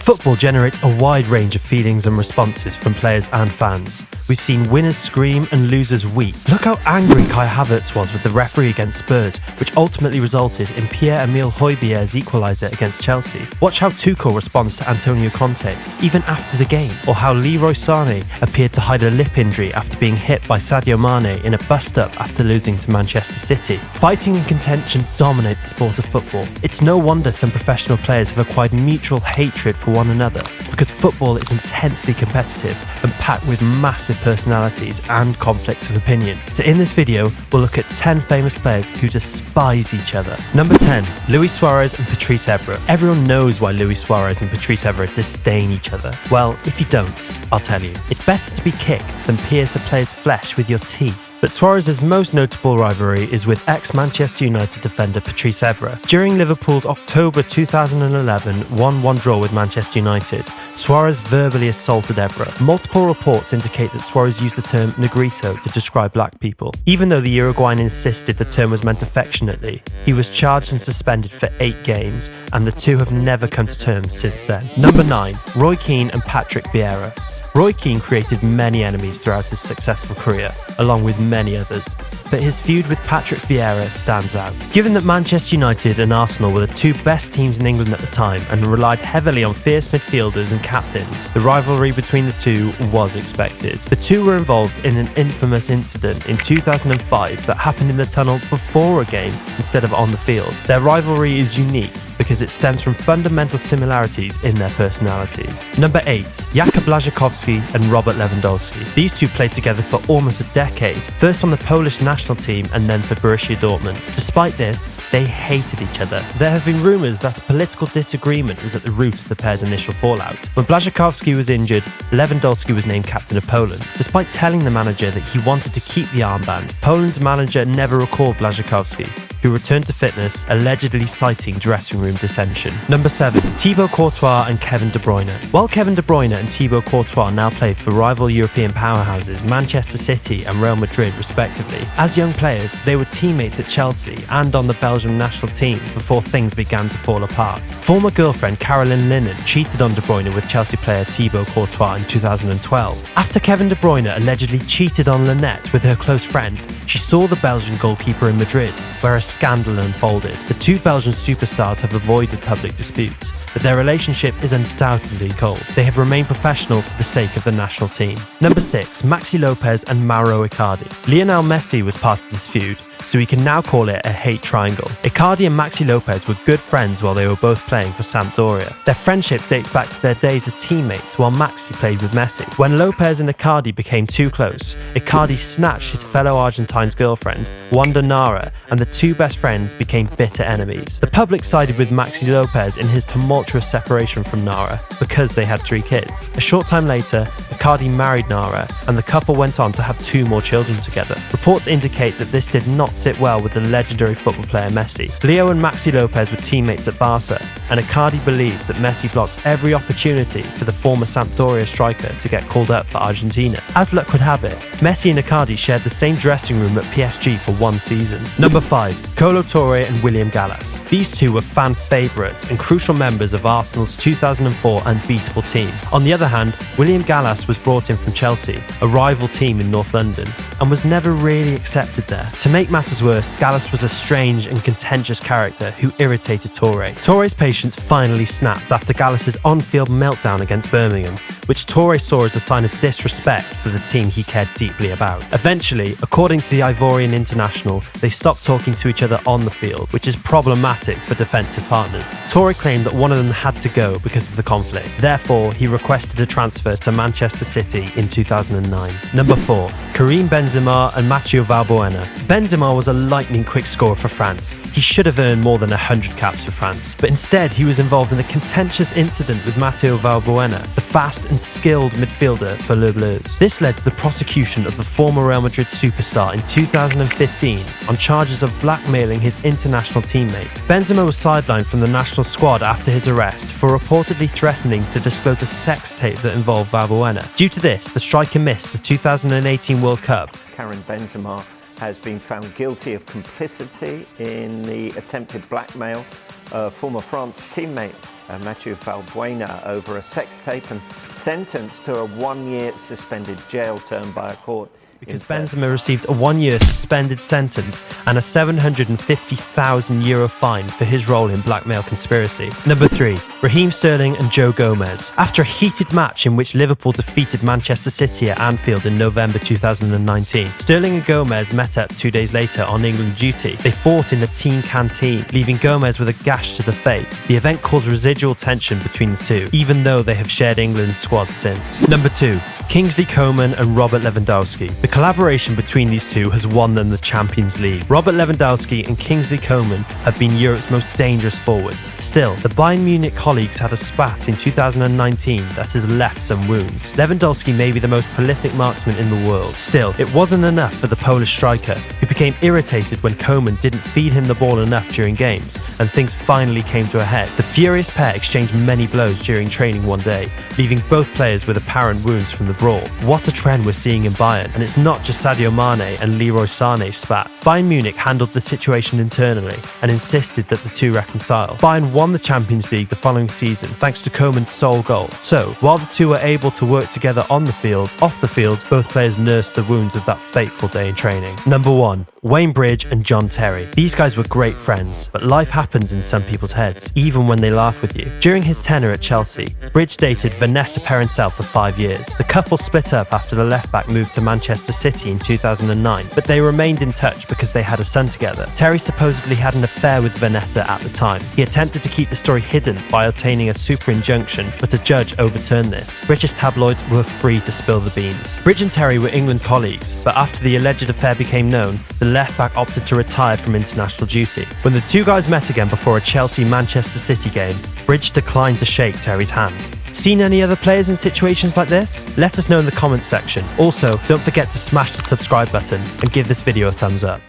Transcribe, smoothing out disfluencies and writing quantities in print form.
Football generates a wide range of feelings and responses from players and fans. We've seen winners scream and losers weep. Look how angry Kai Havertz was with the referee against Spurs, which ultimately resulted in Pierre-Emile Højbjerg's equaliser against Chelsea. Watch how Tuchel responds to Antonio Conte, even after the game, or how Leroy Sané appeared to hide a lip injury after being hit by Sadio Mane in a bust-up after losing to Manchester City. Fighting and contention dominate the sport of football. It's no wonder some professional players have acquired mutual hatred for one another, because football is intensely competitive and packed with massive personalities and conflicts of opinion. So in this video, we'll look at 10 famous players who despise each other. Number 10, Luis Suarez and Patrice Evra. Everyone knows why Luis Suarez and Patrice Evra disdain each other. Well, if you don't, I'll tell you. It's better to be kicked than pierce a player's flesh with your teeth. But Suarez's most notable rivalry is with ex-Manchester United defender Patrice Evra. During Liverpool's October 2011 1-1 draw with Manchester United, Suarez verbally assaulted Evra. Multiple reports indicate that Suarez used the term negrito to describe black people. Even though the Uruguayan insisted the term was meant affectionately, he was charged and suspended for 8 games, and the two have never come to terms since then. Number 9, Roy Keane and Patrick Vieira. Roy Keane created many enemies throughout his successful career, along with many others, but his feud with Patrick Vieira stands out. Given that Manchester United and Arsenal were the two best teams in England at the time and relied heavily on fierce midfielders and captains, the rivalry between the two was expected. The two were involved in an infamous incident in 2005 that happened in the tunnel before a game instead of on the field. Their rivalry is unique because it stems from fundamental similarities in their personalities. Number 8, Jakub Błaszczykowski and Robert Lewandowski. These two played together for almost a decade, first on the Polish national team and then for Borussia Dortmund. Despite this, they hated each other. There have been rumours that a political disagreement was at the root of the pair's initial fallout. When Błaszczykowski was injured, Lewandowski was named captain of Poland. Despite telling the manager that he wanted to keep the armband, Poland's manager never recalled Błaszczykowski, who returned to fitness, allegedly citing dressing room dissension. Number 7, Thibaut Courtois and Kevin De Bruyne. While Kevin De Bruyne and Thibaut Courtois now play for rival European powerhouses Manchester City and Real Madrid respectively, as young players they were teammates at Chelsea and on the Belgium national team before things began to fall apart. Former girlfriend Caroline Linnen cheated on De Bruyne with Chelsea player Thibaut Courtois in 2012. After Kevin De Bruyne allegedly cheated on Lynette with her close friend, she saw the Belgian goalkeeper in Madrid, where a scandal unfolded. The two Belgian superstars have avoided public disputes, but their relationship is undoubtedly cold. They have remained professional for the sake of the national team. Number 6, Maxi Lopez and Mauro Icardi. Lionel Messi was part of this feud, so we can now call it a hate triangle. Icardi and Maxi Lopez were good friends while they were both playing for Sampdoria. Their friendship dates back to their days as teammates while Maxi played with Messi. When Lopez and Icardi became too close, Icardi snatched his fellow Argentine's girlfriend, Wanda Nara, and the two best friends became bitter enemies. The public sided with Maxi Lopez in his tumultuous separation from Nara because they had 3 kids. A short time later, Icardi married Nara, and the couple went on to have 2 more children together. Reports indicate that this did not sit well with the legendary football player Messi. Leo and Maxi Lopez were teammates at Barca, and Icardi believes that Messi blocked every opportunity for the former Sampdoria striker to get called up for Argentina. As luck would have it, Messi and Icardi shared the same dressing room at PSG for 1 season. Number 5, Kolo Toure and William Gallas. These two were fan favourites and crucial members of Arsenal's 2004 unbeatable team. On the other hand, William Gallas was brought in from Chelsea, a rival team in North London, and was never really accepted there. To make matters worse, Gallas was a strange and contentious character who irritated Toure. Toure's patience finally snapped after Gallas's on-field meltdown against Birmingham, which Toure saw as a sign of disrespect for the team he cared deeply about. Eventually, according to the Ivorian international, they stopped talking to each other on the field, which is problematic for defensive partners. Toure claimed that one of them had to go because of the conflict. Therefore, he requested a transfer to Manchester City in 2009. Number 4, Karim Benzema and Mathieu Valbuena. Benzema was a lightning-quick scorer for France. He should have earned more than 100 caps for France, but instead he was involved in a contentious incident with Mathieu Valbuena, the fast and skilled midfielder for Les Bleus. This led to the prosecution of the former Real Madrid superstar in 2015 on charges of blackmailing his international teammates. Benzema was sidelined from the national squad after his arrest for reportedly threatening to disclose a sex tape that involved Valbuena. Due to this, the striker missed the 2018 World Cup. Karim Benzema has been found guilty of complicity in the attempted blackmail former France teammate Mathieu Valbuena over a sex tape and sentenced to a 1-year suspended jail term by a court. Because Benzema received a 1-year suspended sentence and a €750,000 fine for his role in blackmail conspiracy. Number 3. Raheem Sterling and Joe Gomez. After a heated match in which Liverpool defeated Manchester City at Anfield in November 2019, Sterling and Gomez met up 2 days later on England duty. They fought in the team canteen, leaving Gomez with a gash to the face. The event caused residual tension between the two, even though they have shared England's squad since. Number 2. Kingsley Coman and Robert Lewandowski. The collaboration between these two has won them the Champions League. Robert Lewandowski and Kingsley Coman have been Europe's most dangerous forwards. Still, the Bayern Munich colleagues had a spat in 2019 that has left some wounds. Lewandowski may be the most prolific marksman in the world. Still, it wasn't enough for the Polish striker, who became irritated when Coman didn't feed him the ball enough during games, and things finally came to a head. The furious pair exchanged many blows during training one day, leaving both players with apparent wounds from the brawl. What a trend we're seeing in Bayern, and it's not just Sadio Mane and Leroy Sané's spat. Bayern Munich handled the situation internally and insisted that the two reconcile. Bayern won the Champions League the following season thanks to Coman's sole goal. So, while the two were able to work together on the field, off the field, both players nursed the wounds of that fateful day in training. Number 1. Wayne Bridge and John Terry. These guys were great friends, but life happens in some people's heads, even when they laugh with you. During his tenure at Chelsea, Bridge dated Vanessa Perencel for 5 years. The couple split up after the left-back moved to Manchester City in 2009, but they remained in touch because they had a son together. Terry supposedly had an affair with Vanessa at the time. He attempted to keep the story hidden by obtaining a super injunction, but a judge overturned this. British tabloids were free to spill the beans. Bridge and Terry were England colleagues, but after the alleged affair became known, the left-back opted to retire from international duty. When the two guys met again before a Chelsea-Manchester City game, Bridge declined to shake Terry's hand. Seen any other players in situations like this? Let us know in the comments section. Also, don't forget to smash the subscribe button and give this video a thumbs up.